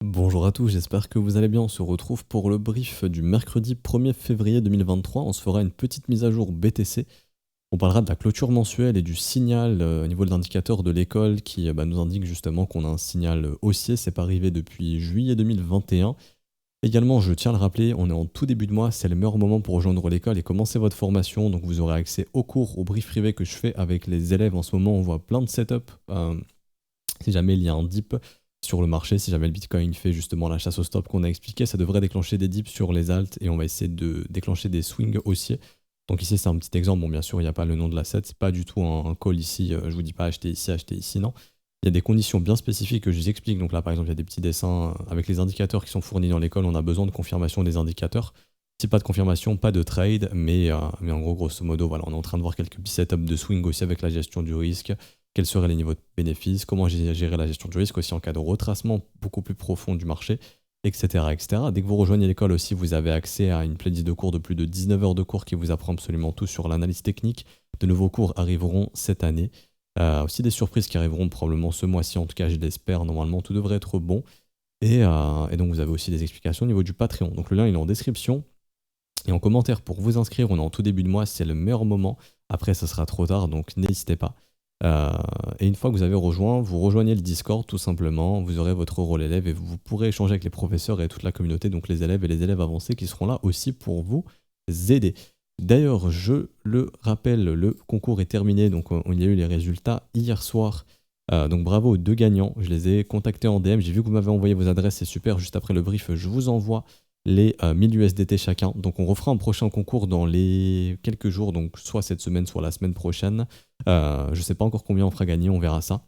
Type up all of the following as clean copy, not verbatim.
Bonjour à tous, j'espère que vous allez bien. On se retrouve pour le brief du mercredi 1er février 2023. On se fera une petite mise à jour BTC. On parlera de la clôture mensuelle et du signal au niveau de l'indicateur de l'école qui nous indique justement qu'on a un signal haussier. C'est pas arrivé depuis juillet 2021. Également, je tiens à le rappeler, on est en tout début de mois, c'est le meilleur moment pour rejoindre l'école et commencer votre formation. Donc vous aurez accès aux cours, aux briefs privés que je fais avec les élèves. En ce moment, on voit plein de setups. Si jamais il y a un dip sur le marché, si jamais le Bitcoin fait justement la chasse au stop qu'on a expliqué, ça devrait déclencher des dips sur les alts et on va essayer de déclencher des swings haussiers. Donc ici c'est un petit exemple, bon bien sûr il n'y a pas le nom de l'asset, c'est pas du tout un call ici, je vous dis pas acheter ici, non. Il y a des conditions bien spécifiques que je vous explique, donc là par exemple il y a des petits dessins avec les indicateurs qui sont fournis dans l'école, on a besoin de confirmation des indicateurs. Si pas de confirmation, pas de trade, mais en gros grosso modo voilà, on est en train de voir quelques petits setups de swing aussi avec la gestion du risque, quels seraient les niveaux de bénéfices, comment gérer la gestion du risque aussi en cas de retracement beaucoup plus profond du marché, etc., etc. Dès que vous rejoignez l'école aussi, vous avez accès à une playlist de cours de plus de 19 heures de cours qui vous apprend absolument tout sur l'analyse technique. De nouveaux cours arriveront cette année. Aussi des surprises qui arriveront probablement ce mois-ci, en tout cas je l'espère, normalement tout devrait être bon. Et donc vous avez aussi des explications au niveau du Patreon. Donc le lien il est en description. Et en commentaire pour vous inscrire, on est en tout début de mois, c'est le meilleur moment. Après, ça sera trop tard, donc n'hésitez pas. Euh, et une fois que vous avez rejoint, vous rejoignez le Discord tout simplement, vous aurez votre rôle élève et vous pourrez échanger avec les professeurs et toute la communauté, donc les élèves et les élèves avancés qui seront là aussi pour vous aider. D'ailleurs, je le rappelle, le concours est terminé, donc il y a eu les résultats hier soir. Donc bravo aux deux gagnants, je les ai contactés en DM, j'ai vu que vous m'avez envoyé vos adresses, c'est super, juste après le brief, je vous envoie les 1000 USDT chacun. Donc on refera un prochain concours dans les quelques jours, donc soit cette semaine, soit la semaine prochaine. Je sais pas encore combien on fera gagner, on verra ça.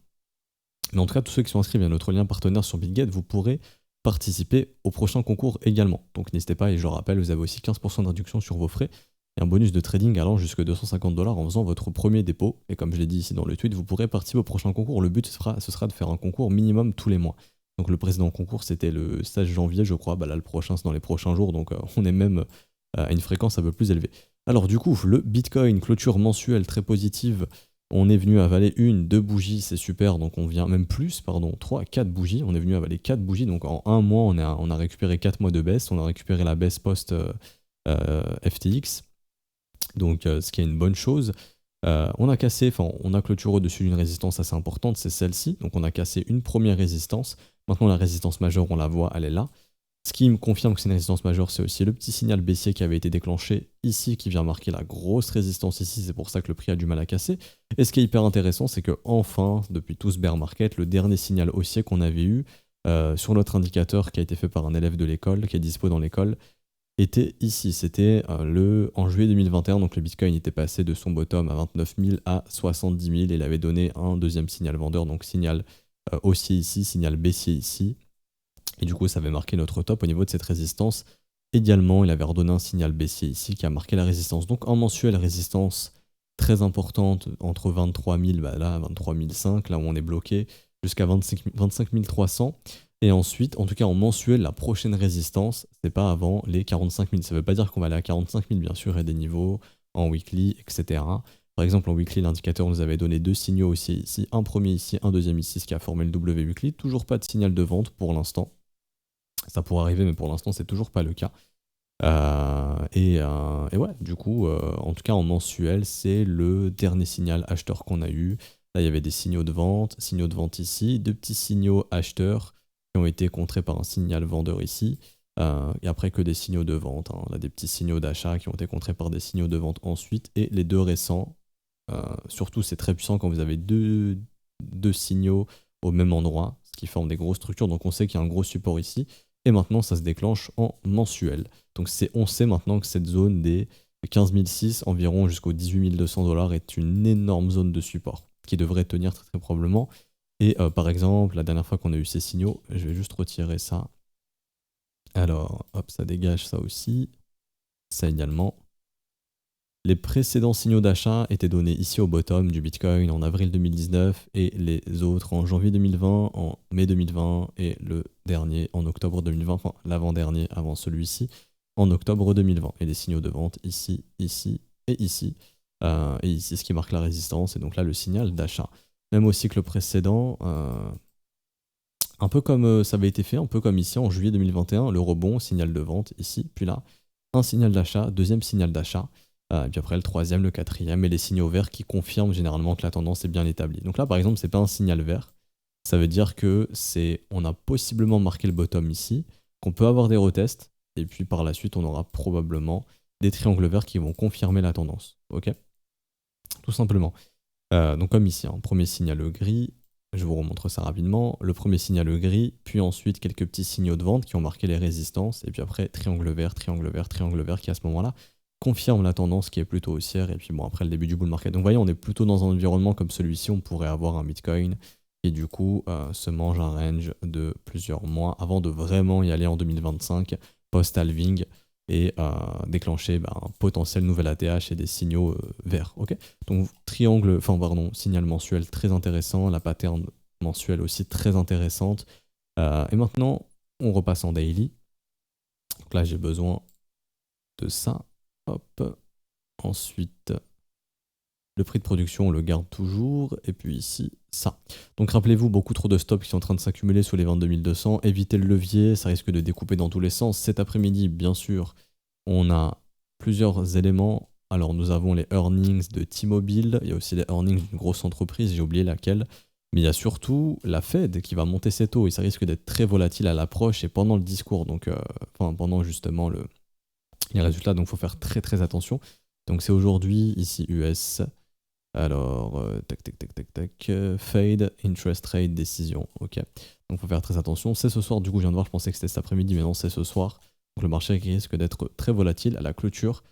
Mais en tout cas, tous ceux qui sont inscrits via notre lien partenaire sur BitGet, vous pourrez participer au prochain concours également. Donc n'hésitez pas, et je le rappelle, vous avez aussi 15% de réduction sur vos frais et un bonus de trading allant jusqu'à 250$ en faisant votre premier dépôt. Et comme je l'ai dit ici dans le tweet, vous pourrez participer au prochain concours. Le but, ce sera de faire un concours minimum tous les mois. Donc le précédent concours, c'était le 16 janvier, je crois. Là, le prochain, c'est dans les prochains jours. Donc on est même à une fréquence un peu plus élevée. Alors du coup, le Bitcoin, clôture mensuelle très positive. On est venu avaler une, deux bougies, c'est super. Donc on vient même plus, pardon, 3, 4 bougies. On est venu avaler 4 bougies. Donc en un mois, on a récupéré 4 mois de baisse. On a récupéré la baisse post FTX. Donc ce qui est une bonne chose. On a clôturé au-dessus d'une résistance assez importante, c'est celle-ci. Donc on a cassé une première résistance. Maintenant la résistance majeure, on la voit, elle est là. Ce qui me confirme que c'est une résistance majeure, c'est aussi le petit signal baissier qui avait été déclenché ici, qui vient marquer la grosse résistance ici, c'est pour ça que le prix a du mal à casser. Et ce qui est hyper intéressant, c'est que enfin, depuis tout ce bear market, le dernier signal haussier qu'on avait eu sur notre indicateur qui a été fait par un élève de l'école, qui est dispo dans l'école, était ici. C'était en juillet 2021, donc le Bitcoin était passé de son bottom à 29 000 à 70 000 et il avait donné un deuxième signal vendeur, donc signal haussier ici, signal baissier ici. Et du coup, ça avait marqué notre top au niveau de cette résistance. Également, il avait redonné un signal baissier ici qui a marqué la résistance. Donc en mensuel, résistance très importante entre 23 000, là, 23 500, là où on est bloqué, jusqu'à 25 300. Et ensuite, en tout cas en mensuel, la prochaine résistance, c'est pas avant les 45 000. Ça veut pas dire qu'on va aller à 45 000, bien sûr, il y a des niveaux en weekly, etc. Par exemple, en weekly, l'indicateur nous avait donné deux signaux aussi ici, un premier ici, un deuxième ici, ce qui a formé le W weekly. Toujours pas de signal de vente pour l'instant. Ça pourrait arriver, mais pour l'instant, c'est toujours pas le cas. Et ouais, du coup, en tout cas en mensuel, c'est le dernier signal acheteur qu'on a eu. Là, il y avait des signaux de vente ici, deux petits signaux acheteurs qui ont été contrés par un signal vendeur ici. Et après que des signaux de vente, hein. Là, des petits signaux d'achat qui ont été contrés par des signaux de vente ensuite. Et les deux récents, surtout c'est très puissant quand vous avez deux signaux au même endroit, ce qui forme des grosses structures. Donc on sait qu'il y a un gros support ici. Et maintenant, ça se déclenche en mensuel. Donc on sait maintenant que cette zone des 15 600 environ jusqu'aux 18 200$ est une énorme zone de support qui devrait tenir très, très probablement. Et par exemple, la dernière fois qu'on a eu ces signaux, je vais juste retirer ça. Alors, hop, ça dégage ça aussi. Ça également. Les précédents signaux d'achat étaient donnés ici au bottom du Bitcoin en avril 2019 et les autres en janvier 2020, en mai 2020 et le dernier en octobre 2020, enfin l'avant-dernier avant celui-ci, en octobre 2020. Et les signaux de vente ici, ici et ici. Et ici, ce qui marque la résistance, et donc là le signal d'achat. Même aussi que le précédent, Un peu comme ça avait été fait, un peu comme ici en juillet 2021, le rebond, signal de vente ici, puis là, un signal d'achat, deuxième signal d'achat, et puis après le troisième, le quatrième, et les signaux verts qui confirment généralement que la tendance est bien établie. Donc là, par exemple, c'est pas un signal vert, ça veut dire que on a possiblement marqué le bottom ici, qu'on peut avoir des retests, et puis par la suite, on aura probablement des triangles verts qui vont confirmer la tendance. Ok? Tout simplement. Donc comme ici, hein, premier signal gris, je vous remontre ça rapidement. Le premier signal gris, puis ensuite quelques petits signaux de vente qui ont marqué les résistances, et puis après triangle vert, triangle vert, triangle vert qui à ce moment-là confirme la tendance qui est plutôt haussière, et puis bon après le début du bull market. Donc vous voyez, on est plutôt dans un environnement comme celui-ci, on pourrait avoir un Bitcoin qui du coup se mange un range de plusieurs mois avant de vraiment y aller en 2025, post-halving, et déclencher un potentiel nouvel ATH et des signaux verts. Ok, donc signal mensuel très intéressant, la pattern mensuelle aussi très intéressante. Et maintenant, on repasse en daily. Donc là, j'ai besoin de ça. Hop. Ensuite, le prix de production, on le garde toujours. Et puis ici, ça. Donc rappelez-vous, beaucoup trop de stops qui sont en train de s'accumuler sous les 22 200. Évitez le levier, ça risque de découper dans tous les sens. Cet après-midi, bien sûr, on a plusieurs éléments. Alors nous avons les earnings de T-Mobile, il y a aussi les earnings d'une grosse entreprise, j'ai oublié laquelle. Mais il y a surtout la Fed qui va monter ses taux et ça risque d'être très volatile à l'approche et pendant le discours, donc pendant justement les résultats, donc il faut faire très très attention. Donc c'est aujourd'hui, ici US. Alors, fade, interest rate, décision, ok. Donc il faut faire très attention. C'est ce soir, du coup je viens de voir, je pensais que c'était cet après-midi, mais non, c'est ce soir. Donc le marché risque d'être très volatile à la clôture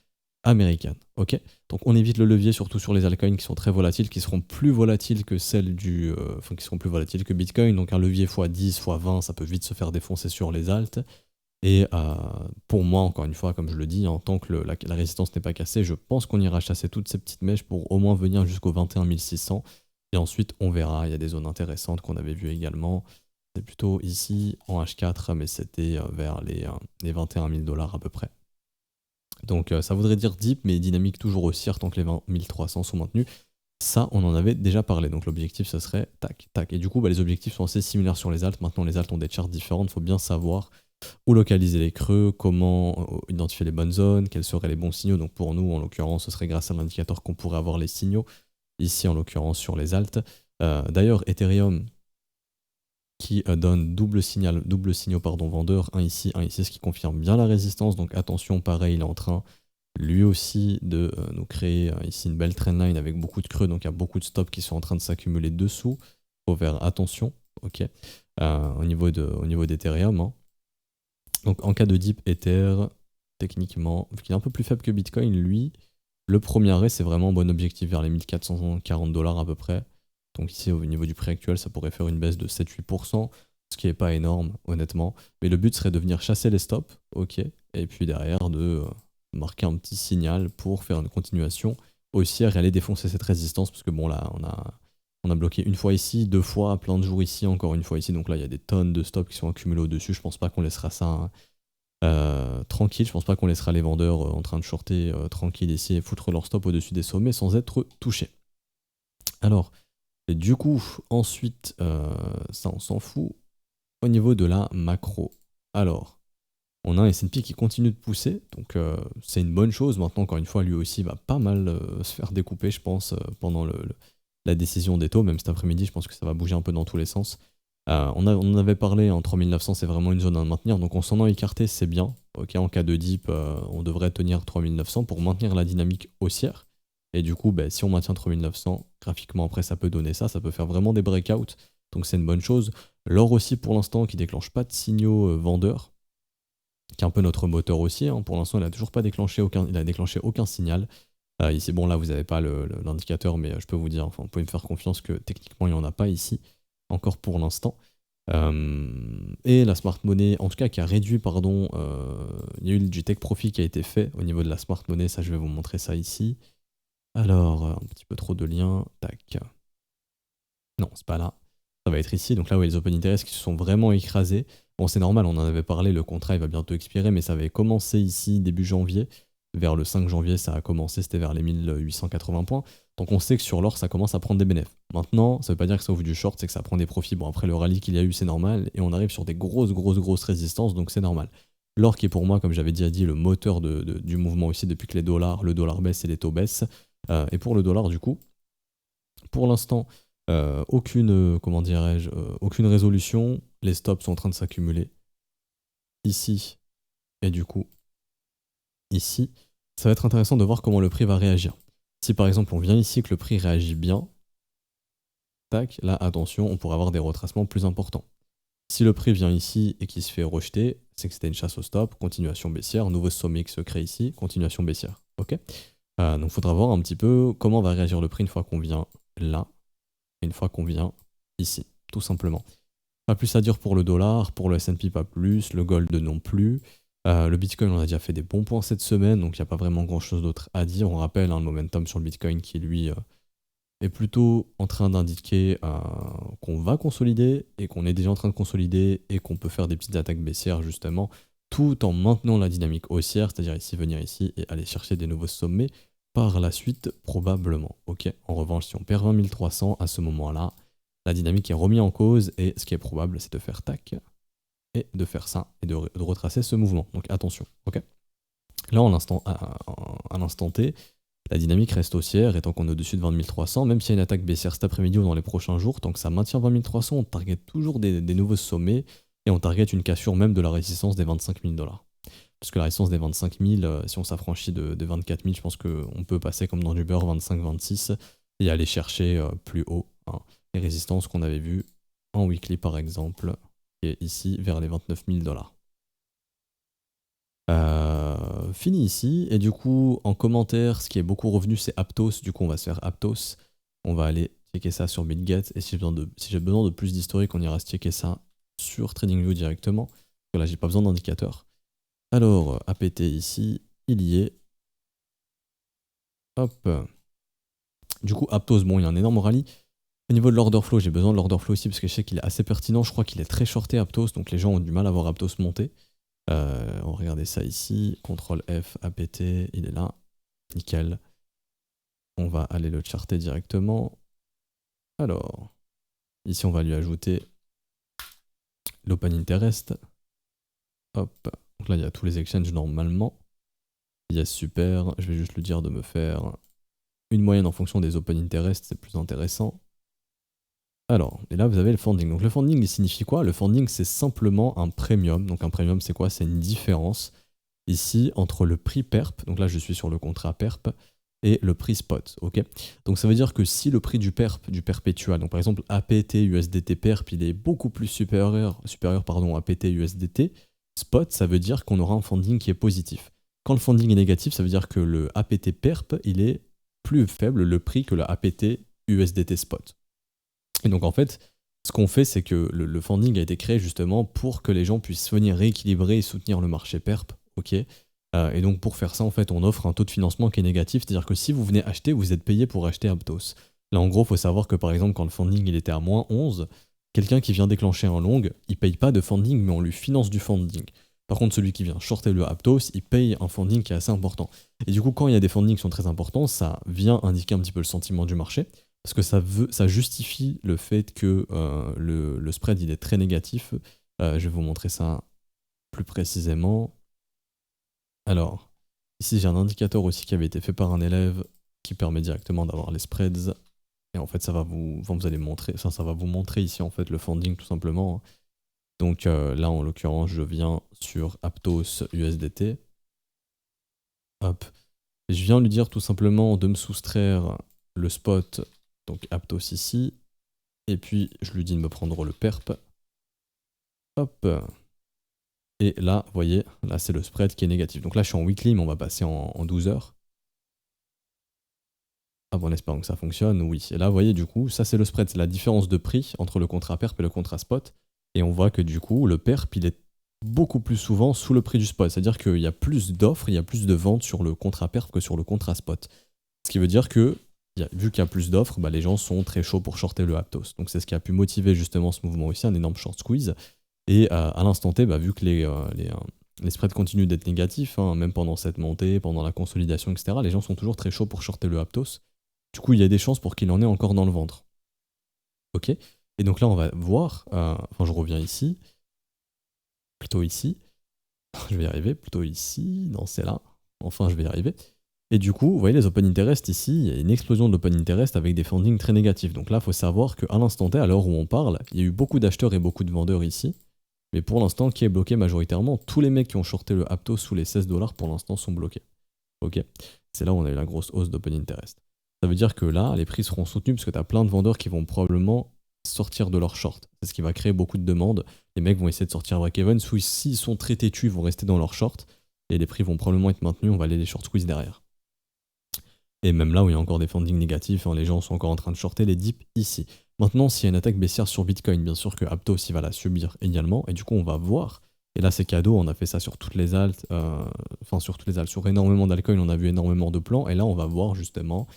américaine, ok. Donc on évite le levier, surtout sur les altcoins qui sont très volatiles, qui seront plus volatiles que celles qui seront plus volatiles que Bitcoin. Donc un levier x10, x20, ça peut vite se faire défoncer sur les alts. Et pour moi, encore une fois, comme je le dis, en tant que la résistance n'est pas cassée, je pense qu'on ira chasser toutes ces petites mèches pour au moins venir jusqu'au 21 600. Et ensuite, on verra, il y a des zones intéressantes qu'on avait vues également. C'est plutôt ici, en H4, mais c'était vers les 21 000 $ à peu près. Donc ça voudrait dire deep, mais dynamique toujours haussière tant que les 20 300 sont maintenus. Ça, on en avait déjà parlé. Donc l'objectif, ce serait tac, tac. Et du coup, les objectifs sont assez similaires sur les alts. Maintenant, les alts ont des charts différentes. Il faut bien savoir où localiser les creux, comment identifier les bonnes zones, quels seraient les bons signaux. Donc pour nous, en l'occurrence, ce serait grâce à l'indicateur qu'on pourrait avoir les signaux. Ici, en l'occurrence, sur les alts. D'ailleurs, Ethereum qui donne double signaux vendeur, un ici, ce qui confirme bien la résistance. Donc attention, pareil, il est en train lui aussi de nous créer ici une belle trendline avec beaucoup de creux. Donc il y a beaucoup de stops qui sont en train de s'accumuler dessous. Il faut faire attention, ok, au niveau d'Ethereum. Hein. Donc en cas de dip Ether, techniquement, vu qu'il est un peu plus faible que Bitcoin, lui, le premier arrêt, c'est vraiment un bon objectif vers les 1440 $ à peu près. Donc ici, au niveau du prix actuel, ça pourrait faire une baisse de 7-8%, ce qui n'est pas énorme, honnêtement. Mais le but serait de venir chasser les stops, ok, et puis derrière de marquer un petit signal pour faire une continuation haussière et aller défoncer cette résistance, parce que bon là, on a bloqué une fois ici, deux fois, plein de jours ici, encore une fois ici. Donc là, il y a des tonnes de stops qui sont accumulés au-dessus. Je pense pas qu'on laissera ça tranquille. Je pense pas qu'on laissera les vendeurs en train de shorter tranquille ici et foutre leur stop au-dessus des sommets sans être touchés. Alors, et du coup, ensuite, ça on s'en fout. Au niveau de la macro. Alors, on a un S&P qui continue de pousser, donc c'est une bonne chose. Maintenant, encore une fois, lui aussi va pas mal se faire découper, je pense, pendant la décision des taux. Même cet après-midi, je pense que ça va bouger un peu dans tous les sens. On en avait parlé, en 3900, c'est vraiment une zone à maintenir, donc on s'en a écarté, c'est bien. Okay, en cas de dip, on devrait tenir 3900 pour maintenir la dynamique haussière. Et du coup, si on maintient 3900, graphiquement après, ça peut donner ça, ça peut faire vraiment des breakouts, donc c'est une bonne chose. L'or aussi, pour l'instant, qui déclenche pas de signaux vendeurs, qui est un peu notre moteur aussi. Hein. Pour l'instant, il n'a toujours pas déclenché aucun signal. Ici, bon, là, vous n'avez pas l'indicateur, mais je peux vous dire, enfin, vous pouvez me faire confiance que techniquement, il n'y en a pas ici, encore pour l'instant. Et la smart money, en tout cas, qui a réduit, pardon, il y a eu du take profit qui a été fait au niveau de la smart money. Ça, je vais vous montrer ça ici. Alors, un petit peu trop de liens. Tac. Non, c'est pas là. Ça va être ici. Donc là, où il y a les open interest qui se sont vraiment écrasés. Bon, c'est normal, on en avait parlé, le contrat il va bientôt expirer, mais ça avait commencé ici début janvier. vers le 5 janvier, ça a commencé, c'était vers les 1880 points. Donc on sait que sur l'or, ça commence à prendre des bénéfices. Maintenant, ça veut pas dire que ça ouvre du short, c'est que ça prend des profits. Bon, après le rallye qu'il y a eu, c'est normal, et on arrive sur des grosses résistances, donc c'est normal. L'or qui est pour moi, comme j'avais déjà dit, le moteur du mouvement aussi depuis que le dollar baisse et les taux baissent. Et pour le dollar, du coup, pour l'instant, aucune résolution. Les stops sont en train de s'accumuler ici et du coup ici. Ça va être intéressant de voir comment le prix va réagir. Si par exemple on vient ici que le prix réagit bien, tac, là attention, on pourrait avoir des retracements plus importants. Si le prix vient ici et qu'il se fait rejeter, c'est que c'était une chasse au stop, continuation baissière, nouveau sommet qui se crée ici, continuation baissière. Ok. Donc il faudra voir un petit peu comment va réagir le prix une fois qu'on vient là, et une fois qu'on vient ici, tout simplement. Pas plus à dire pour le dollar, pour le S&P pas plus, le gold non plus. Le Bitcoin, on a déjà fait des bons points cette semaine, donc il n'y a pas vraiment grand chose d'autre à dire. On rappelle le momentum sur le Bitcoin qui lui est plutôt en train d'indiquer qu'on va consolider et qu'on est déjà en train de consolider et qu'on peut faire des petites attaques baissières justement, tout en maintenant la dynamique haussière, c'est-à-dire ici, venir ici et aller chercher des nouveaux sommets par la suite probablement. Ok. En revanche, si on perd 20 300 à ce moment-là, la dynamique est remise en cause et ce qui est probable, c'est de faire tac et de faire ça et de retracer ce mouvement. Donc attention, ok. Là, à l'instant T, la dynamique reste haussière et tant qu'on est au-dessus de 20 300, même s'il y a une attaque baissière cet après-midi ou dans les prochains jours, tant que ça maintient 20 300, on target toujours des nouveaux sommets et on target une cassure même de la résistance des 25 000 $. Parce que la résistance des 25 000, si on s'affranchit de 24 000, je pense qu'on peut passer comme dans du beurre 25-26 et aller chercher plus haut les résistances qu'on avait vues en weekly par exemple, et ici vers les 29 000 $. Fini ici, et du coup en commentaire, ce qui est beaucoup revenu c'est Aptos, du coup on va se faire Aptos, on va aller checker ça sur BitGet, et si j'ai besoin de plus d'historique, on ira se checker ça sur TradingView directement, parce que là j'ai pas besoin d'indicateur. Alors, APT ici, il y est. Hop. Du coup, Aptos, bon, il y a un énorme rallye. Au niveau de l'order flow, j'ai besoin de l'order flow ici parce que je sais qu'il est assez pertinent. Je crois qu'il est très shorté Aptos, donc les gens ont du mal à voir Aptos monter. On va regarder ça ici. CTRL F, APT, il est là. Nickel. On va aller le charter directement. Alors, ici on va lui ajouter l'open interest. Hop. Donc là, il y a tous les exchanges normalement. Yes, super. Je vais juste lui dire de me faire une moyenne en fonction des open interest, c'est plus intéressant. Alors, et là vous avez le funding. Donc le funding, il signifie quoi? Le funding, c'est simplement un premium. Donc un premium, c'est quoi? C'est une différence ici entre le prix perp, donc là je suis sur le contrat perp, et le prix spot. Ok. Donc ça veut dire que si le prix du perp, du perpétual, donc par exemple APT USDT perp, il est beaucoup plus supérieur à APT USDT spot, ça veut dire qu'on aura un funding qui est positif. Quand le funding est négatif, ça veut dire que le APT perp, il est plus faible le prix que le APT USDT spot. Et donc en fait, ce qu'on fait, c'est que le funding a été créé justement pour que les gens puissent venir rééquilibrer et soutenir le marché perp. Ok. Et donc pour faire ça, en fait, on offre un taux de financement qui est négatif, c'est-à-dire que si vous venez acheter, vous êtes payé pour acheter Aptos. Là, en gros, il faut savoir que par exemple, quand le funding il était à moins 11, quelqu'un qui vient déclencher un long, il paye pas de funding, mais on lui finance du funding. Par contre, celui qui vient shorter le Aptos, il paye un funding qui est assez important. Et du coup, quand il y a des fundings qui sont très importants, ça vient indiquer un petit peu le sentiment du marché, parce que ça justifie le fait que le spread il est très négatif. Je vais vous montrer ça plus précisément. Alors, ici j'ai un indicateur aussi qui avait été fait par un élève qui permet directement d'avoir les spreads. Et en fait, ça va vous montrer ici en fait le funding tout simplement. Donc là, en l'occurrence, je viens sur Aptos USDT. Hop. Et je viens lui dire tout simplement de me soustraire le spot, donc Aptos ici. Et puis, je lui dis de me prendre le perp. Hop. Et là, vous voyez, là, c'est le spread qui est négatif. Donc là, je suis en weekly, mais on va passer en 12 heures. Ah bon, en espérant que ça fonctionne, oui. Et là, vous voyez, du coup, ça, c'est le spread. C'est la différence de prix entre le contrat perp et le contrat spot. Et on voit que du coup, le perp, il est beaucoup plus souvent sous le prix du spot. C'est-à-dire qu'il y a plus d'offres, il y a plus de ventes sur le contrat perp que sur le contrat spot. Ce qui veut dire que, vu qu'il y a plus d'offres, les gens sont très chauds pour shorter le Aptos. Donc c'est ce qui a pu motiver justement ce mouvement aussi, un énorme short squeeze. Et à l'instant T, vu que les spreads continuent d'être négatifs, hein, même pendant cette montée, pendant la consolidation, etc. Les gens sont toujours très chauds pour shorter le Aptos. Du coup, il y a des chances pour qu'il en ait encore dans le ventre. Ok. Et donc là, on va voir, enfin je reviens ici, plutôt ici, je vais y arriver, plutôt ici, non c'est là, enfin je vais y arriver. Et du coup, vous voyez les open interest ici, il y a une explosion de l'open interest avec des fundings très négatifs. Donc là, il faut savoir qu'à l'instant T, à l'heure où on parle, il y a eu beaucoup d'acheteurs et beaucoup de vendeurs ici. Mais pour l'instant, qui est bloqué majoritairement? Tous les mecs qui ont shorté le Aptos sous les 16 $ pour l'instant sont bloqués. Ok. C'est là où on a eu la grosse hausse d'open interest. Ça veut dire que là, les prix seront soutenus parce que tu as plein de vendeurs qui vont probablement sortir de leur short. C'est ce qui va créer beaucoup de demandes. Les mecs vont essayer de sortir break-even. S'ils sont très têtus, ils vont rester dans leur short. Et les prix vont probablement être maintenus. On va aller les short squeeze derrière. Et même là où il y a encore des fundings négatifs, hein, les gens sont encore en train de shorter les dips ici. Maintenant, s'il y a une attaque baissière sur Bitcoin, bien sûr que Aptos il va la subir également. Et du coup, on va voir. Et là, c'est cadeau, on a fait ça sur toutes les alts, sur énormément d'altcoins, on a vu énormément de plans. Et là, on va voir justement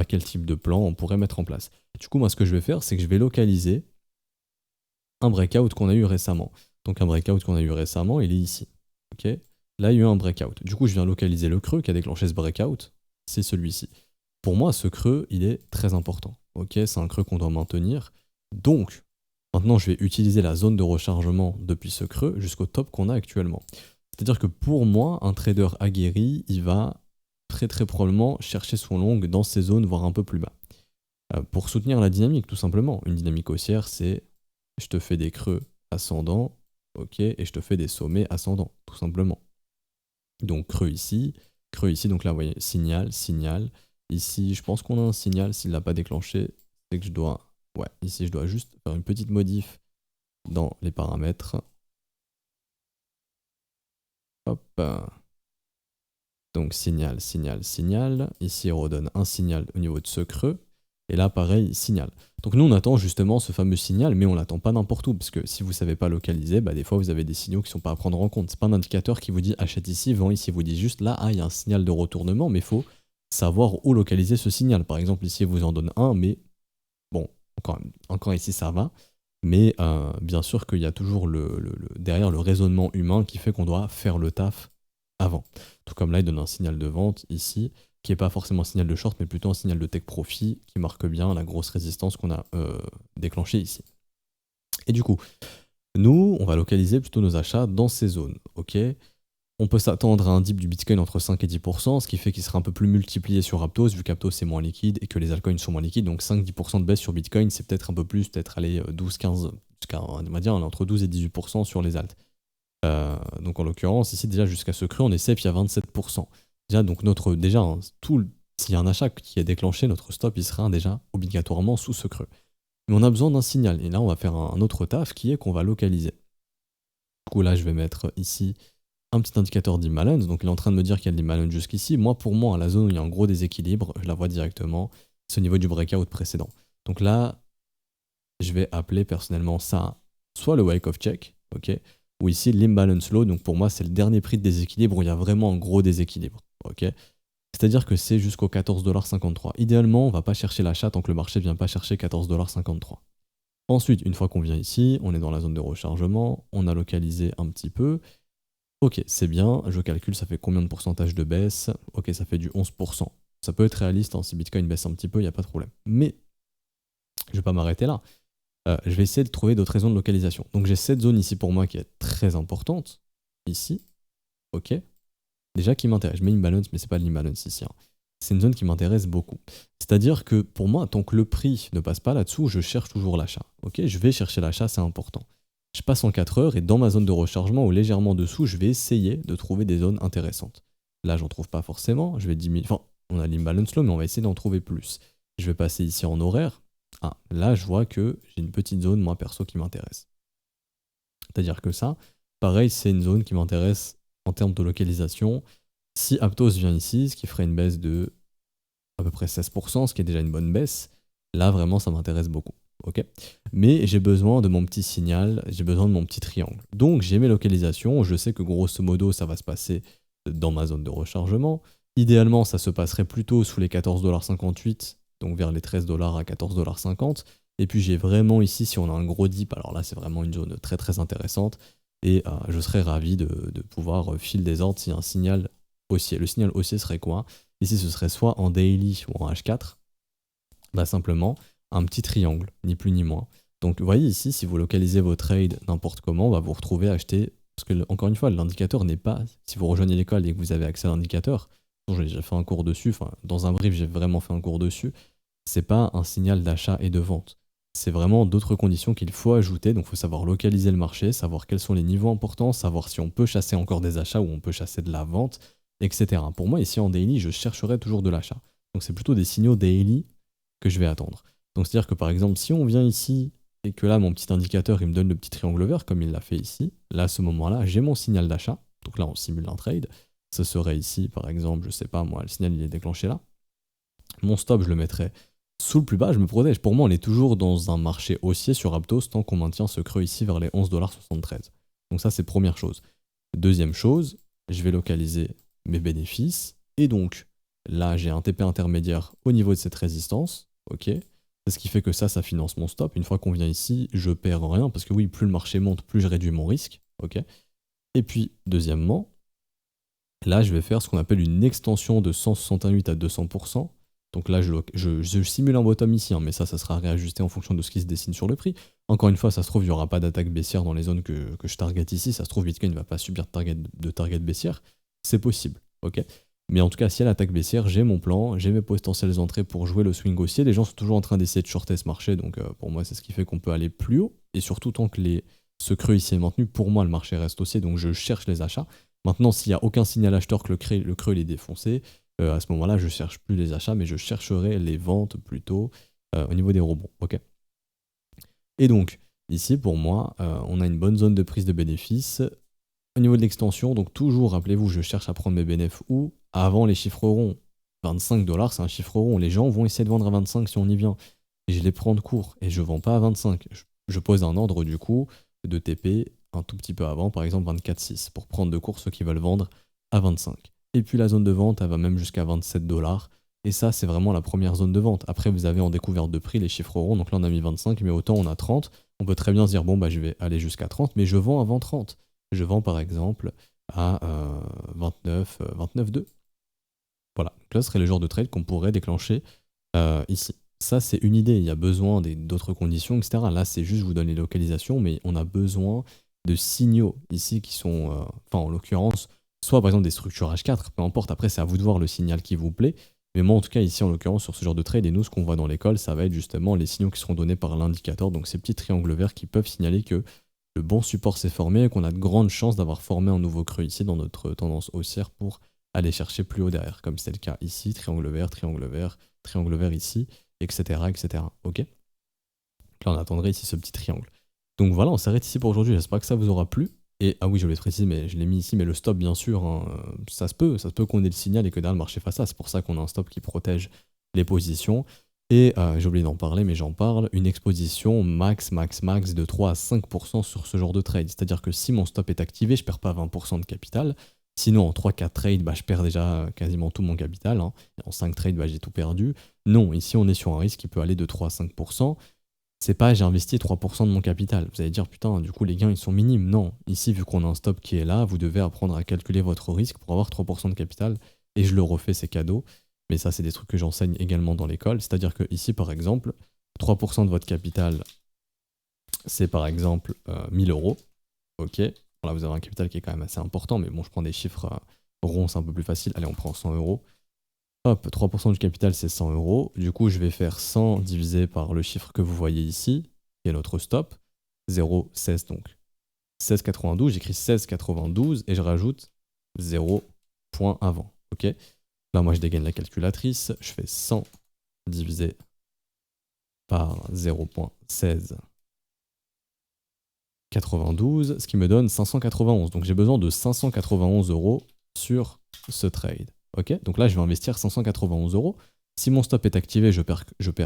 quel type de plan on pourrait mettre en place. Du coup, moi, ce que je vais faire, c'est que je vais localiser un breakout qu'on a eu récemment. Donc, un breakout qu'on a eu récemment, il est ici. Ok. Là, il y a eu un breakout. Du coup, je viens localiser le creux qui a déclenché ce breakout. C'est celui-ci. Pour moi, ce creux, il est très important. Ok, c'est un creux qu'on doit maintenir. Donc, maintenant, je vais utiliser la zone de rechargement depuis ce creux jusqu'au top qu'on a actuellement. C'est-à-dire que pour moi, un trader aguerri, il va très très probablement chercher son long dans ces zones, voire un peu plus bas. Pour soutenir la dynamique, tout simplement. Une dynamique haussière, c'est je te fais des creux ascendants, ok, et je te fais des sommets ascendants, tout simplement. Donc creux ici, donc là vous voyez, signal, signal. Ici, je pense qu'on a un signal, s'il ne l'a pas déclenché, c'est que je dois... Ouais, ici je dois juste faire une petite modif dans les paramètres. Hop. Donc signal, signal, signal. Ici il redonne un signal au niveau de ce creux. Et là pareil, signal. Donc nous on attend justement ce fameux signal, mais on l'attend pas n'importe où, parce que si vous ne savez pas localiser, des fois vous avez des signaux qui ne sont pas à prendre en compte. C'est pas un indicateur qui vous dit achète ici, vends ici, vous dit juste là, il y a un signal de retournement, mais il faut savoir où localiser ce signal. Par exemple ici il vous en donne un, mais bon, encore ici ça va. Mais bien sûr qu'il y a toujours derrière le raisonnement humain qui fait qu'on doit faire le taf avant. Tout comme là, il donne un signal de vente ici, qui n'est pas forcément un signal de short, mais plutôt un signal de take profit, qui marque bien la grosse résistance qu'on a déclenchée ici. Et du coup, nous, on va localiser plutôt nos achats dans ces zones. Ok. On peut s'attendre à un dip du Bitcoin entre 5 et 10%, ce qui fait qu'il sera un peu plus multiplié sur Aptos, vu qu'Aptos est moins liquide et que les altcoins sont moins liquides. Donc 5-10% de baisse sur Bitcoin, c'est peut-être un peu plus, peut-être aller 12-15%, on va dire entre 12 et 18% sur les alts. Donc en l'occurrence, ici déjà jusqu'à ce creux, on est safe, il y a 27%. Déjà, donc s'il y a un achat qui est déclenché, notre stop il sera déjà obligatoirement sous ce creux. Mais on a besoin d'un signal. Et là, on va faire un autre taf qui est qu'on va localiser. Du coup, là, je vais mettre ici un petit indicateur d'imbalance. Donc il est en train de me dire qu'il y a de l'imbalance jusqu'ici. Moi, pour moi, à la zone où il y a un gros déséquilibre, je la vois directement. C'est au niveau du breakout précédent. Donc là, je vais appeler personnellement ça soit le wake of check, ok, ou ici l'imbalance low. Donc pour moi, c'est le dernier prix de déséquilibre où il y a vraiment un gros déséquilibre, ok. C'est-à-dire que c'est jusqu'au 14,53 $. Idéalement, on ne va pas chercher l'achat tant que le marché ne vient pas chercher 14,53 $. Ensuite, une fois qu'on vient ici, on est dans la zone de rechargement, on a localisé un petit peu. Ok, c'est bien, je calcule, ça fait combien de pourcentage de baisse? Ok, ça fait du 11%. Ça peut être réaliste, hein, si Bitcoin baisse un petit peu, il n'y a pas de problème. Mais je ne vais pas m'arrêter là. Je vais essayer de trouver d'autres raisons de localisation. Donc j'ai cette zone ici pour moi qui est très importante. Ici, ok. Déjà qui m'intéresse. Je mets imbalance, mais c'est pas de l'imbalance ici. Hein. C'est une zone qui m'intéresse beaucoup. C'est-à-dire que pour moi, tant que le prix ne passe pas là-dessous, je cherche toujours l'achat. Ok, je vais chercher l'achat, c'est important. Je passe en 4 heures et dans ma zone de rechargement ou légèrement dessous, je vais essayer de trouver des zones intéressantes. Là, j'en trouve pas forcément. Je vais diminuer. Enfin, on a l'imbalance low, mais on va essayer d'en trouver plus. Je vais passer ici en horaire. Ah, là, je vois que j'ai une petite zone, moi, perso, qui m'intéresse. C'est-à-dire que ça, pareil, c'est une zone qui m'intéresse en termes de localisation. Si Aptos vient ici, ce qui ferait une baisse de à peu près 16%, ce qui est déjà une bonne baisse, là, vraiment, ça m'intéresse beaucoup. Okay, mais j'ai besoin de mon petit signal, j'ai besoin de mon petit triangle. Donc, j'ai mes localisations. Je sais que grosso modo, ça va se passer dans ma zone de rechargement. Idéalement, ça se passerait plutôt sous les 14,58 $. Donc vers les 13 $ à 14,50 $. Et puis j'ai vraiment ici, si on a un gros dip, alors là c'est vraiment une zone très très intéressante. et je serais ravi de pouvoir filer des ordres s'il y a un signal haussier. Le signal haussier serait quoi? Ici, ce serait soit en daily ou en H4, bah simplement un petit triangle, ni plus ni moins. Donc vous voyez ici, si vous localisez vos trades n'importe comment, on va vous retrouver à acheter, parce que encore une fois, l'indicateur n'est pas, si vous rejoignez l'école et que vous avez accès à l'indicateur, j'ai déjà fait un cours dessus, enfin dans un brief j'ai vraiment fait un cours dessus, c'est pas un signal d'achat et de vente. C'est vraiment d'autres conditions qu'il faut ajouter, donc il faut savoir localiser le marché, savoir quels sont les niveaux importants, savoir si on peut chasser encore des achats ou on peut chasser de la vente, etc. Pour moi ici en daily, je chercherai toujours de l'achat. Donc c'est plutôt des signaux daily que je vais attendre. Donc c'est-à-dire que par exemple, si on vient ici et que là, mon petit indicateur, il me donne le petit triangle vert, comme il l'a fait ici, là, à ce moment-là, j'ai mon signal d'achat. Donc là, on simule un trade. Ce serait ici, par exemple, je sais pas, moi, le signal, il est déclenché là. Mon stop, je le mettrais sous le plus bas, je me protège. Pour moi, on est toujours dans un marché haussier sur Aptos tant qu'on maintient ce creux ici vers les 11,73 $. Donc ça, c'est première chose. Deuxième chose, je vais localiser mes bénéfices. Et donc, là, j'ai un TP intermédiaire au niveau de cette résistance. Ok. C'est ce qui fait que ça finance mon stop. Une fois qu'on vient ici, je perds rien, parce que oui, plus le marché monte, plus je réduis mon risque. Ok. Et puis, deuxièmement, là, je vais faire ce qu'on appelle une extension de 168 à 200%. Donc là, je simule un bottom ici, hein, mais ça sera réajusté en fonction de ce qui se dessine sur le prix. Encore une fois, ça se trouve, il n'y aura pas d'attaque baissière dans les zones que je target ici. Ça se trouve, Bitcoin ne va pas subir de target baissière. C'est possible, ok. Mais en tout cas, si elle attaque baissière, j'ai mon plan, j'ai mes potentielles entrées pour jouer le swing haussier. Les gens sont toujours en train d'essayer de shorter ce marché, donc pour moi, c'est ce qui fait qu'on peut aller plus haut. Et surtout, tant que ce creux ici est maintenu, pour moi, le marché reste haussier, donc je cherche les achats. Maintenant, s'il n'y a aucun signal acheteur que le creux il est défoncé, à ce moment-là, je ne cherche plus les achats, mais je chercherai les ventes plutôt au niveau des rebonds. Ok. Et donc, ici, pour moi, on a une bonne zone de prise de bénéfices. Au niveau de l'extension, donc toujours, rappelez-vous, je cherche à prendre mes bénéfices où avant les chiffres ronds. 25 $, c'est un chiffre rond. Les gens vont essayer de vendre à 25 si on y vient. Et je les prends de court et je ne vends pas à 25. Je pose un ordre du coup de TP un tout petit peu avant, par exemple 24,6, pour prendre de court ceux qui veulent vendre à 25. Et puis la zone de vente, elle va même jusqu'à 27 $. Et ça, c'est vraiment la première zone de vente. Après, vous avez en découverte de prix les chiffres ronds. Donc là, on a mis 25, mais autant on a 30. On peut très bien se dire, bon, bah, je vais aller jusqu'à 30, mais je vends avant 30. Je vends par exemple à 29,2. Voilà, donc là, ce serait le genre de trade qu'on pourrait déclencher ici. Ça, c'est une idée. Il y a besoin d'autres conditions, etc. Là, c'est juste, je vous donne les localisations, mais on a besoin de signaux ici qui sont, en l'occurrence, soit par exemple des structures H4, peu importe. Après, c'est à vous de voir le signal qui vous plaît. Mais moi, en tout cas, ici, en l'occurrence, sur ce genre de trade, et nous, ce qu'on voit dans l'école, ça va être justement les signaux qui seront donnés par l'indicateur. Donc, ces petits triangles verts qui peuvent signaler que le bon support s'est formé et qu'on a de grandes chances d'avoir formé un nouveau creux ici dans notre tendance haussière pour aller chercher plus haut derrière, comme c'est le cas ici, triangle vert ici, etc. etc. Ok. Là, on attendrait ici ce petit triangle. Donc voilà, on s'arrête ici pour aujourd'hui. J'espère que ça vous aura plu. Et ah oui, je voulais préciser, mais je l'ai mis ici, mais le stop, bien sûr, hein, ça se peut qu'on ait le signal et que derrière le marché fasse ça. C'est pour ça qu'on a un stop qui protège les positions. Et j'ai oublié d'en parler, mais j'en parle, une exposition max de 3 à 5% sur ce genre de trade. C'est-à-dire que si mon stop est activé, je ne perds pas 20% de capital. Sinon, en 3-4 trades, je perds déjà quasiment tout mon capital. Hein. En 5 trades, j'ai tout perdu. Non, ici, on est sur un risque qui peut aller de 3 à 5%. C'est pas j'ai investi 3% de mon capital. Vous allez dire, putain, du coup, les gains, ils sont minimes. Non, ici, vu qu'on a un stop qui est là, vous devez apprendre à calculer votre risque pour avoir 3% de capital. Et je le refais, c'est cadeau. Mais ça, c'est des trucs que j'enseigne également dans l'école. C'est-à-dire que ici, par exemple, 3% de votre capital, c'est par exemple 1000 €. Ok. Là, vous avez un capital qui est quand même assez important, mais bon, je prends des chiffres ronds, c'est un peu plus facile. Allez, on prend 100 €. Hop, 3% du capital, c'est 100 €. Du coup, je vais faire 100 divisé par le chiffre que vous voyez ici, qui est notre stop, 0,16 donc. 16,92, j'écris 16,92 et je rajoute 0 point avant. Ok. Là, moi, je dégaine la calculatrice. Je fais 100 divisé par 0,1692, ce qui me donne 591. Donc, j'ai besoin de 591 € sur ce trade. Ok, donc là, je vais investir 591 €. Si mon stop est activé, je perds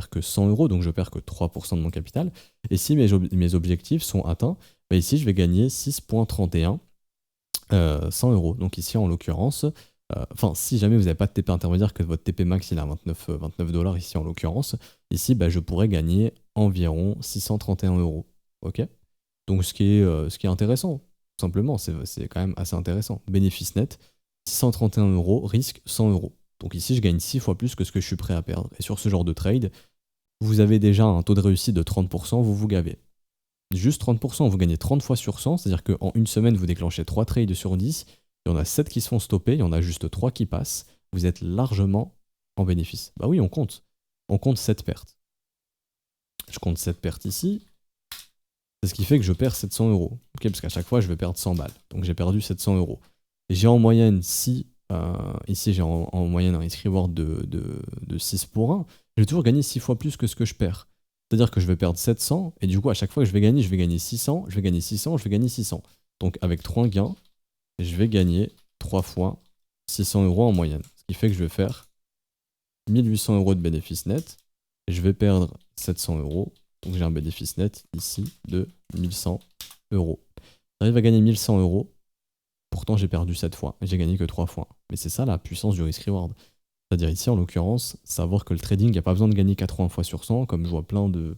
que 100 €, donc je perds que 3% de mon capital. Et si mes objectifs sont atteints, ici, je vais gagner 6,31 100 €. Donc ici, en l'occurrence, si jamais vous n'avez pas de TP intermédiaire, que votre TP max il est à 29 $ ici en l'occurrence, ici je pourrais gagner environ 631 €. Ok. Donc ce qui est intéressant. Tout simplement, c'est quand même assez intéressant. Bénéfice net, 631 euros, risque 100 euros. Donc ici, je gagne 6 fois plus que ce que je suis prêt à perdre. Et sur ce genre de trade, vous avez déjà un taux de réussite de 30%, vous vous gavez. Juste 30%, vous gagnez 30 fois sur 100, c'est-à-dire qu'en une semaine, vous déclenchez 3 trades sur 10, il y en a 7 qui se font stopper, il y en a juste 3 qui passent, vous êtes largement en bénéfice. Bah oui, on compte. On compte 7 pertes. Je compte 7 pertes ici, c'est ce qui fait que je perds 700 euros. Okay, parce qu'à chaque fois, je vais perdre 100 balles. Donc j'ai perdu 700 euros. Et j'ai en moyenne, ici j'ai en moyenne un risk reward de 6 pour 1, je vais toujours gagner 6 fois plus que ce que je perds. C'est-à-dire que je vais perdre 700, et du coup, à chaque fois que je vais gagner 600, je vais gagner 600, je vais gagner 600. Donc avec 3 gains, je vais gagner 3 fois 600 euros en moyenne. Ce qui fait que je vais faire 1800 euros de bénéfice net, et je vais perdre 700 euros. Donc j'ai un bénéfice net ici de 1100 euros. J'arrive à gagner 1100 euros, pourtant j'ai perdu 7 fois, et j'ai gagné que 3 fois. Mais c'est ça la puissance du risk-reward. C'est-à-dire ici, en l'occurrence, savoir que le trading, il n'y a pas besoin de gagner 80 fois sur 100, comme je vois plein de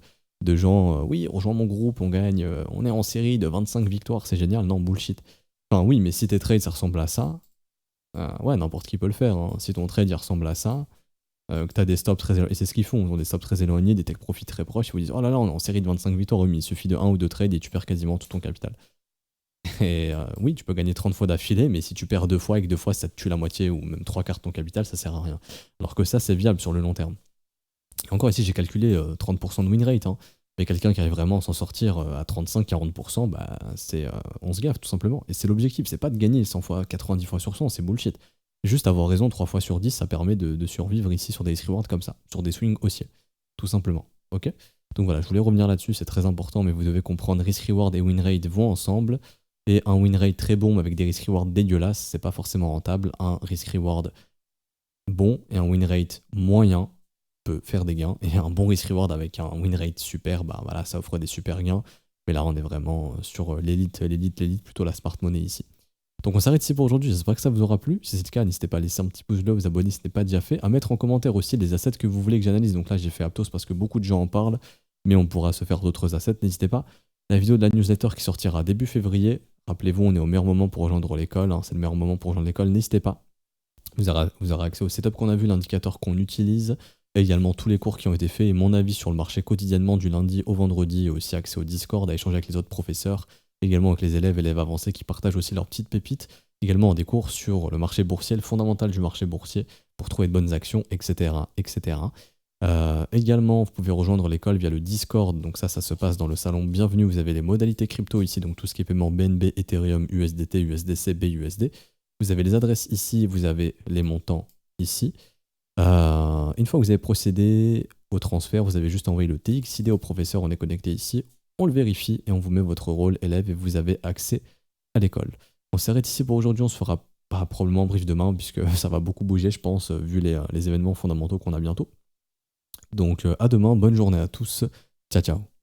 gens, oui, rejoins mon groupe, on gagne, on est en série de 25 victoires, c'est génial. Non, bullshit. Enfin oui, mais si tes trades, ça ressemble à ça, ouais, n'importe qui peut le faire. Hein. Si ton trade, il ressemble à ça, que tu as des stops très éloignés, et c'est ce qu'ils font, ils ont des stops très éloignés, des take profits très proches, ils vous disent, oh là là, on est en série de 25 victoires, oui, mais il suffit de 1 ou 2 trades et tu perds quasiment tout ton capital. Et oui, tu peux gagner 30 fois d'affilée, mais si tu perds 2 fois et que 2 fois ça te tue la moitié ou même 3 quarts de ton capital, ça sert à rien. Alors que ça, c'est viable sur le long terme. Et encore ici, j'ai calculé 30% de win rate. Hein. Mais quelqu'un qui arrive vraiment à s'en sortir à 35-40%, bah, on se gaffe tout simplement. Et c'est l'objectif, c'est pas de gagner 100 fois, 90 fois sur 100, c'est bullshit. Juste avoir raison 3 fois sur 10, ça permet de survivre ici sur des risk rewards comme ça, sur des swings haussiers, tout simplement. Ok. Donc voilà, je voulais revenir là-dessus, c'est très important, mais vous devez comprendre, risk reward et win rate vont ensemble. Et un win rate très bon avec des risk rewards dégueulasses, c'est pas forcément rentable. Un risk reward bon et un win rate moyen peut faire des gains. Et un bon risk reward avec un win rate super, bah voilà, ça offre des super gains. Mais là, on est vraiment sur l'élite, plutôt la smart money ici. Donc on s'arrête ici pour aujourd'hui, j'espère que ça vous aura plu. Si c'est le cas, n'hésitez pas à laisser un petit pouce bleu, vous abonner si ce n'est pas déjà fait, à mettre en commentaire aussi les assets que vous voulez que j'analyse. Donc là j'ai fait Aptos parce que beaucoup de gens en parlent, mais on pourra se faire d'autres assets, n'hésitez pas. La vidéo de la newsletter qui sortira début février, rappelez-vous, on est au meilleur moment pour rejoindre l'école, hein, c'est le meilleur moment pour rejoindre l'école, n'hésitez pas. Vous aurez accès au setup qu'on a vu, l'indicateur qu'on utilise, et également tous les cours qui ont été faits et mon avis sur le marché quotidiennement du lundi au vendredi, et aussi accès au Discord, à échanger avec les autres professeurs, également avec les élèves avancés qui partagent aussi leurs petites pépites, également des cours sur le marché boursier, le fondamental du marché boursier pour trouver de bonnes actions, etc. etc. Également, vous pouvez rejoindre l'école via le Discord, donc ça se passe dans le salon Bienvenue, vous avez les modalités crypto ici, donc tout ce qui est paiement BNB, Ethereum, USDT, USDC, BUSD. Vous avez les adresses ici, vous avez les montants ici. Une fois que vous avez procédé au transfert, vous avez juste envoyé le TXID au professeur, on est connecté ici, on le vérifie et on vous met votre rôle élève et vous avez accès à l'école. On s'arrête ici pour aujourd'hui, on se fera pas probablement brief demain puisque ça va beaucoup bouger je pense vu les événements fondamentaux qu'on a bientôt. Donc à demain, bonne journée à tous, ciao ciao.